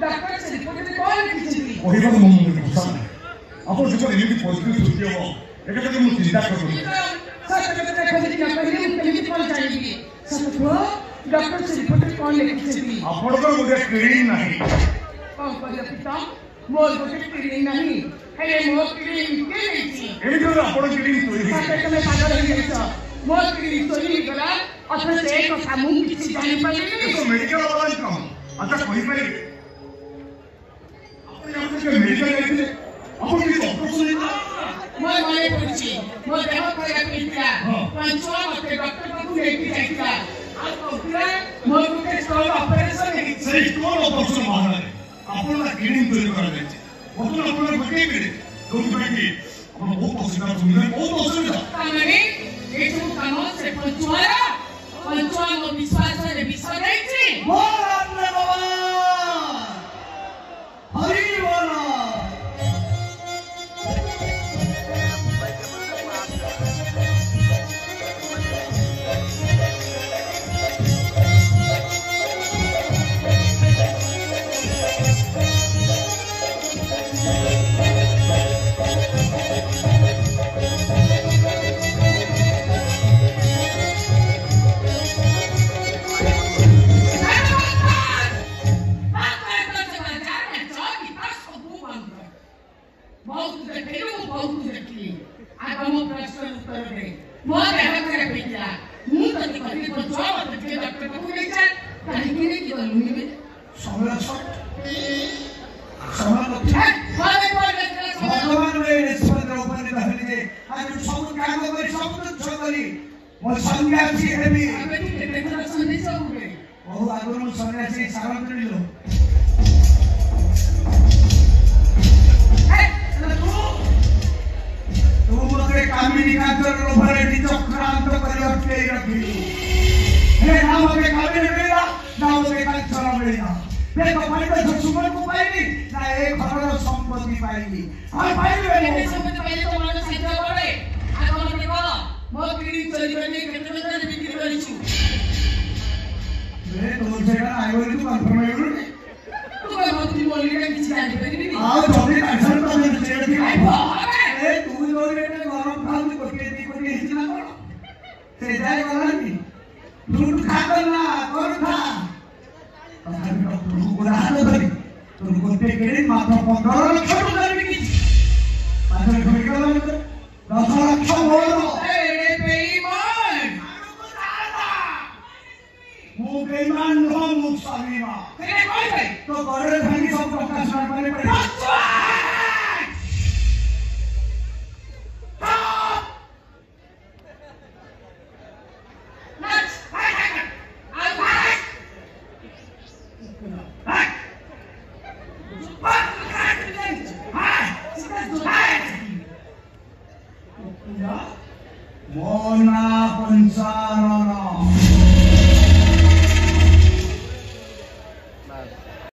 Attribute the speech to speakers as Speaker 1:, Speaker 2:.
Speaker 1: doctor से report में कौन लिखिछिली
Speaker 2: ओहिबा मुझे भरोसा नहीं आपण जो एमिति पॉजिटिव सुझे हो एका कदम मु चिंता करू
Speaker 1: सर कते खोजी ना पहले मु केमिति कौन चाहिए सर को डॉक्टर से रिपोर्ट में कौन लिखिछिली
Speaker 2: आपण को मुझे क्लीन नहीं
Speaker 1: कौन करिया पिता मोर गोटे क्लीन नहीं हेले मोर क्लीन के लेछि
Speaker 2: एमिति तो आपण क्लीन तो
Speaker 1: सर तमे पागल हो गेछ मोर क्लीन तो ही गला अथवा से एक सामू किछि जानि पाले
Speaker 2: तो मेडिकल वाला काम अच्छा कोई पारे आपण यहाँ से मेडिकल जाइए आपण की ऑपरेशन नहीं
Speaker 1: मोर माने पड़छि मोर देह खराब हेतिला पंचवा मते डॉक्टर बाबू लेके जाइतिला आ कहतिला मोर गुटे स्टोन ऑपरेशन हेति
Speaker 2: से स्टोन ऑपरेशन बाहर है आपण ना क्लीनिंग तो करा जाइए बोतल आपण फटे पड़े तो कि आपण बहुत असुविधा सुनले बहुत असुविधा
Speaker 1: ताने ए सब काम से पंचवा मो विश्वास रे विश्वास दैछि
Speaker 3: बोल आपने बाबा हरि बोला मोना पंचारा